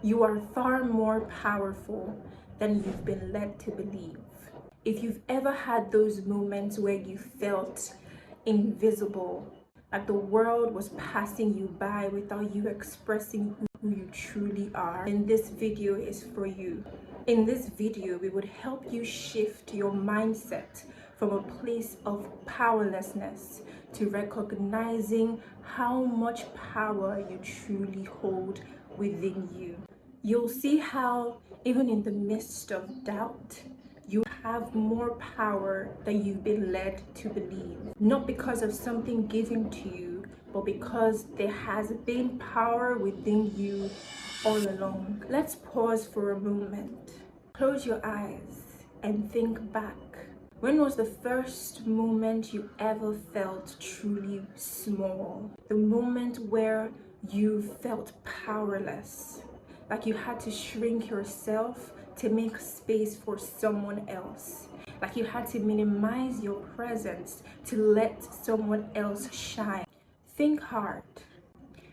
You are far more powerful than you've been led to believe. If you've ever had those moments where you felt invisible, like the world was passing you by without you expressing who you truly are, then this video is for you. In this video, we would help you shift your mindset from a place of powerlessness to recognizing how much power you truly hold within you. You'll see how, even in the midst of doubt, you have more power than you've been led to believe. Not because of something given to you, but because there has been power within you all along. Let's pause for a moment. Close your eyes and think back. When was the first moment you ever felt truly small? The moment where you felt powerless, like you had to shrink yourself to make space for someone else, like you had to minimize your presence to let someone else shine. Think hard.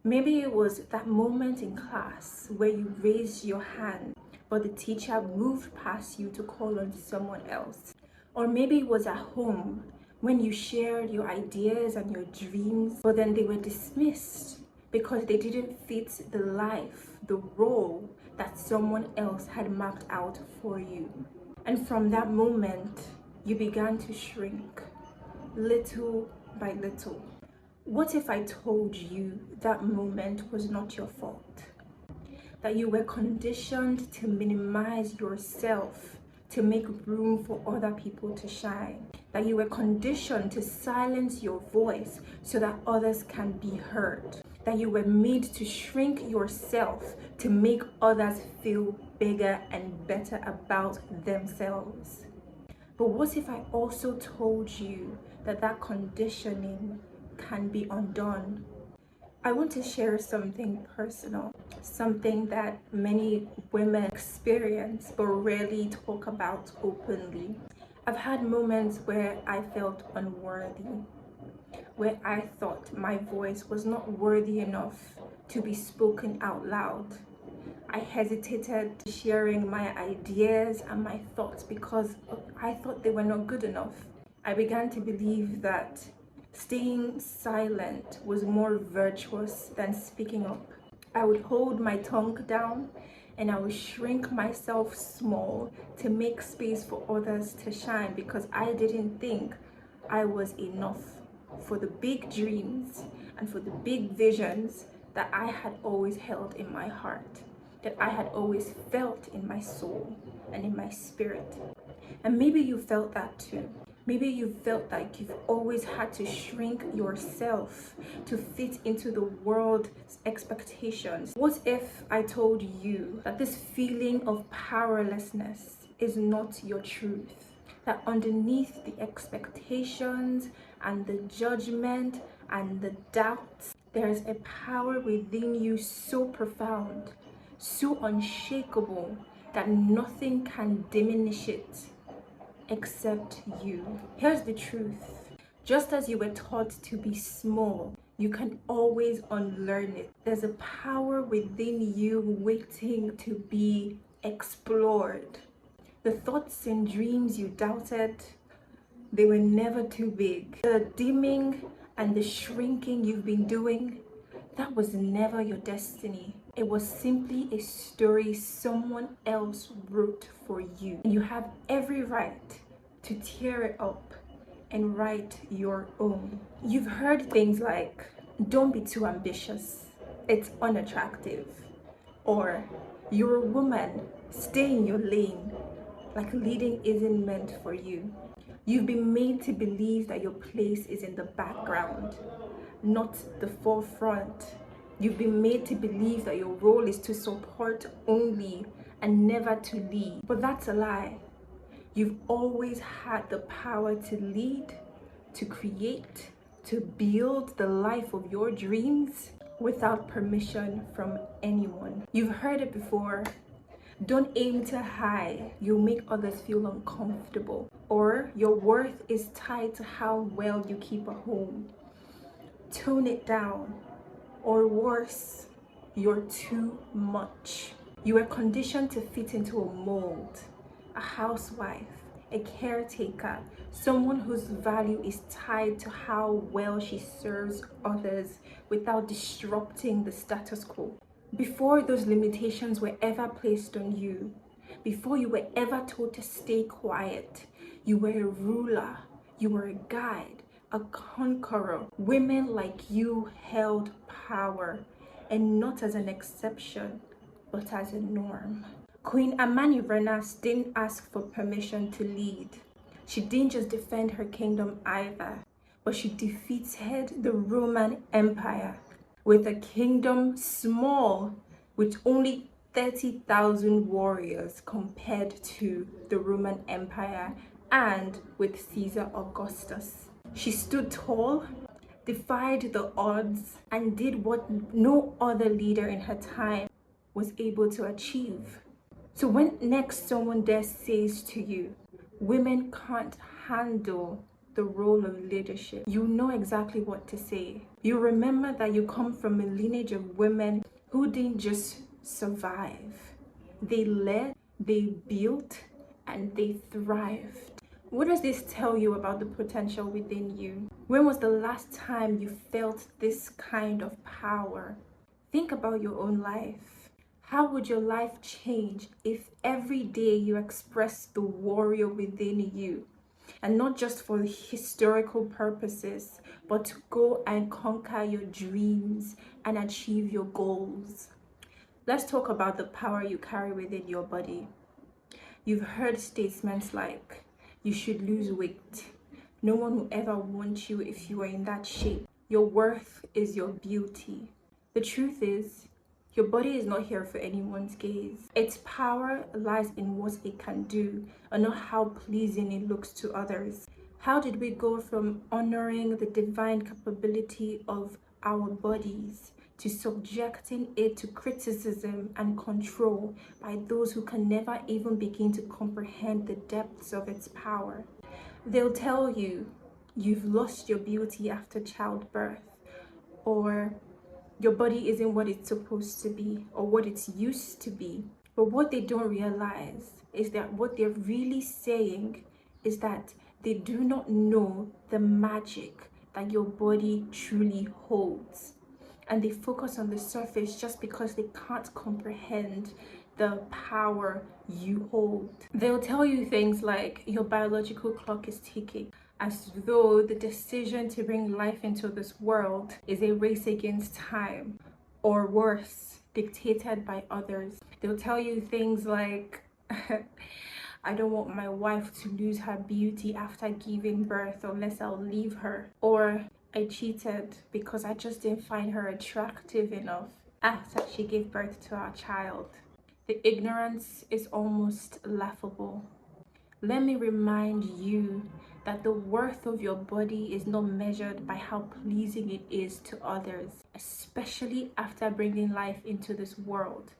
Maybe it was that moment in class where you raised your hand, but the teacher moved past you to call on someone else. Or maybe it was at home when you shared your ideas and your dreams, but then they were dismissed because they didn't fit the life, the role that someone else had mapped out for you. And from that moment, you began to shrink, little by little. What if I told you that moment was not your fault? That you were conditioned to minimize yourself to make room for other people to shine. That you were conditioned to silence your voice so that others can be heard. That you were made to shrink yourself to make others feel bigger and better about themselves. But what if I also told you that that conditioning can be undone? I want to share something personal, something that many women experience but rarely talk about openly. I've had moments where I felt unworthy, where I thought my voice was not worthy enough to be spoken out loud. I hesitated sharing my ideas and my thoughts because I thought they were not good enough. I began to believe that staying silent was more virtuous than speaking up. I would hold my tongue down and I would shrink myself small to make space for others to shine because I didn't think I was enough for the big dreams and for the big visions that I had always held in my heart, that I had always felt in my soul and in my spirit. And maybe you felt that too. Maybe you felt like you've always had to shrink yourself to fit into the world's expectations. What if I told you that this feeling of powerlessness is not your truth? That underneath the expectations and the judgment and the doubts, there's a power within you so profound, so unshakable, that nothing can diminish it except you. Here's the truth. Just as you were taught to be small, you can always unlearn it. There's a power within you waiting to be explored. The thoughts and dreams you doubted, they were never too big. The dimming and the shrinking you've been doing, that was never your destiny. It was simply a story someone else wrote for you. And you have every right to tear it up and write your own. You've heard things like, don't be too ambitious, it's unattractive. Or, you're a woman, stay in your lane, like leading isn't meant for you. You've been made to believe that your place is in the background, not the forefront. You've been made to believe that your role is to support only and never to lead. But that's a lie. You've always had the power to lead, to create, to build the life of your dreams without permission from anyone. You've heard it before. Don't aim too high, you'll make others feel uncomfortable. Or your worth is tied to how well you keep a home. Tone it down. Or worse, you're too much. You were conditioned to fit into a mold, a housewife, a caretaker, someone whose value is tied to how well she serves others without disrupting the status quo. Before those limitations were ever placed on you, before you were ever told to stay quiet, you were a ruler, you were a guide, a conqueror. Women like you held power, and not as an exception, but as a norm. Queen Amanirenas didn't ask for permission to lead. She didn't just defend her kingdom either, but she defeated the Roman Empire with a kingdom small, with only 30,000 warriors compared to the Roman Empire and with Caesar Augustus. She stood tall, defied the odds, and did what no other leader in her time was able to achieve. So when next someone dares says to you, women can't handle the role of leadership, you know exactly what to say. You remember that you come from a lineage of women who didn't just survive. They led, they built, and they thrived. What does this tell you about the potential within you? When was the last time you felt this kind of power? Think about your own life. How would your life change if every day you expressed the warrior within you? And not just for historical purposes, but to go and conquer your dreams and achieve your goals. Let's talk about the power you carry within your body. You've heard statements like, you should lose weight. No one will ever want you if you are in that shape. Your worth is your beauty. The truth is, your body is not here for anyone's gaze. Its power lies in what it can do and not how pleasing it looks to others. How did we go from honoring the divine capability of our bodies to subjecting it to criticism and control by those who can never even begin to comprehend the depths of its power? They'll tell you you've lost your beauty after childbirth, or your body isn't what it's supposed to be or what it's used to be. But what they don't realize is that what they're really saying is that they do not know the magic that your body truly holds. And they focus on the surface just because they can't comprehend the power you hold. They'll tell you things like your biological clock is ticking, as though the decision to bring life into this world is a race against time, or worse, dictated by others. They'll tell you things like, I don't want my wife to lose her beauty after giving birth unless I'll leave her. Or, I cheated because I just didn't find her attractive enough after she gave birth to our child. The ignorance is almost laughable. Let me remind you that the worth of your body is not measured by how pleasing it is to others, especially after bringing life into this world.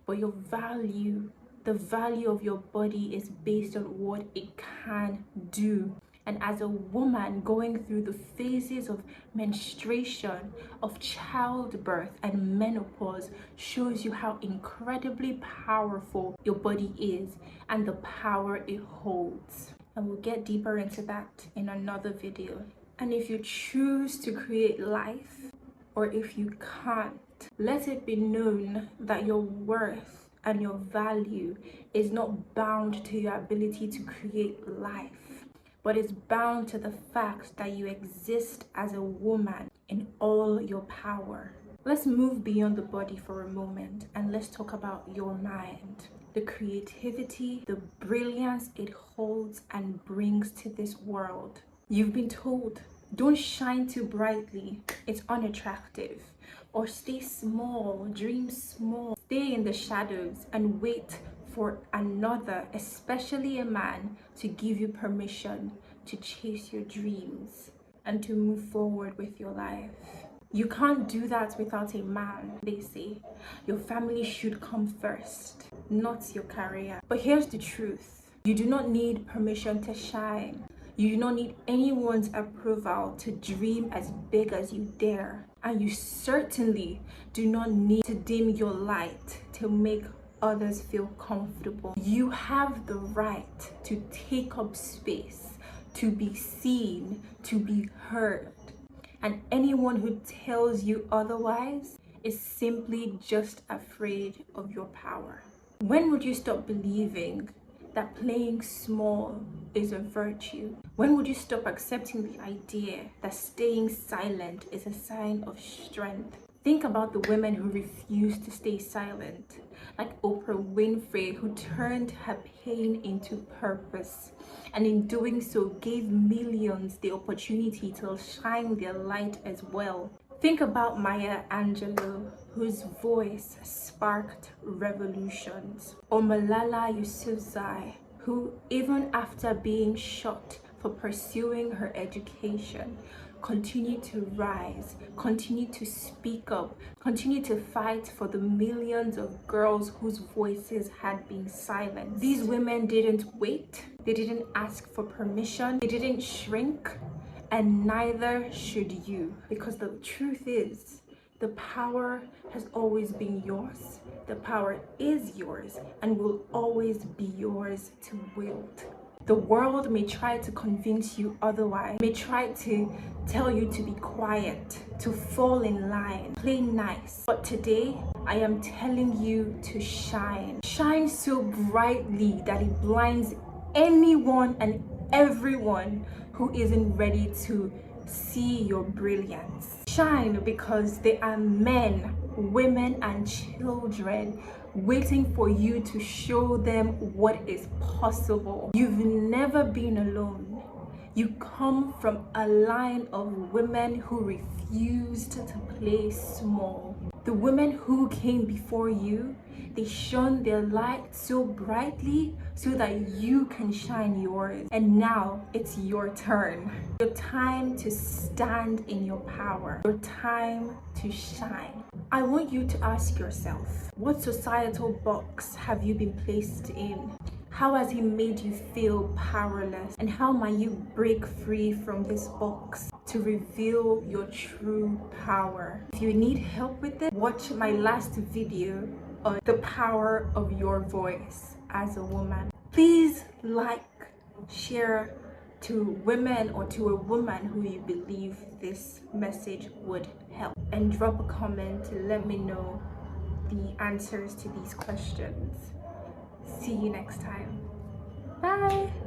But your value, the value of your body, is based on what it can do. And as a woman going through the phases of menstruation, of childbirth, and menopause shows you how incredibly powerful your body is and the power it holds. And we'll get deeper into that in another video. And if you choose to create life, or if you can't, let it be known that your worth and your value is not bound to your ability to create life, but is bound to the fact that you exist as a woman in all your power. Let's move beyond the body for a moment and let's talk about your mind. The creativity, the brilliance it holds and brings to this world. You've been told, don't shine too brightly, it's unattractive. Or stay small, dream small, stay in the shadows and wait for another, especially a man, to give you permission to chase your dreams and to move forward with your life. You can't do that without a man, they say. Your family should come first, not your career. But here's the truth. You do not need permission to shine. You do not need anyone's approval to dream as big as you dare. And you certainly do not need to dim your light to make others feel comfortable. You have the right to take up space, to be seen, to be heard. And anyone who tells you otherwise is simply just afraid of your power. When would you stop believing that playing small is a virtue? When would you stop accepting the idea that staying silent is a sign of strength? Think about the women who refused to stay silent, like Oprah Winfrey, who turned her pain into purpose, and in doing so gave millions the opportunity to shine their light as well. Think about Maya Angelou, whose voice sparked revolutions, or Malala Yousafzai, who even after being shot for pursuing her education, continue to rise, continue to speak up, continue to fight for the millions of girls whose voices had been silenced. These women didn't wait, they didn't ask for permission, they didn't shrink, and neither should you, because the truth is, the power has always been yours, the power is yours, and will always be yours to wield. The world may try to convince you otherwise, may try to tell you to be quiet, to fall in line, play nice. But today, I am telling you to shine. Shine so brightly that it blinds anyone and everyone who isn't ready to see your brilliance. Shine because there are men, women, and children waiting for you to show them what is possible. You've never been alone. You come from a line of women who refused to play small. The women who came before you, they shone their light so brightly so that you can shine yours. And now it's your turn. Your time to stand in your power. Your time to shine. I want you to ask yourself, what societal box have you been placed in? How has he made you feel powerless? And how might you break free from this box to reveal your true power? If you need help with it, watch my last video on the power of your voice as a woman. Please like, share to women or to a woman who you believe this message would help. And drop a comment to let me know the answers to these questions. See you next time. Bye.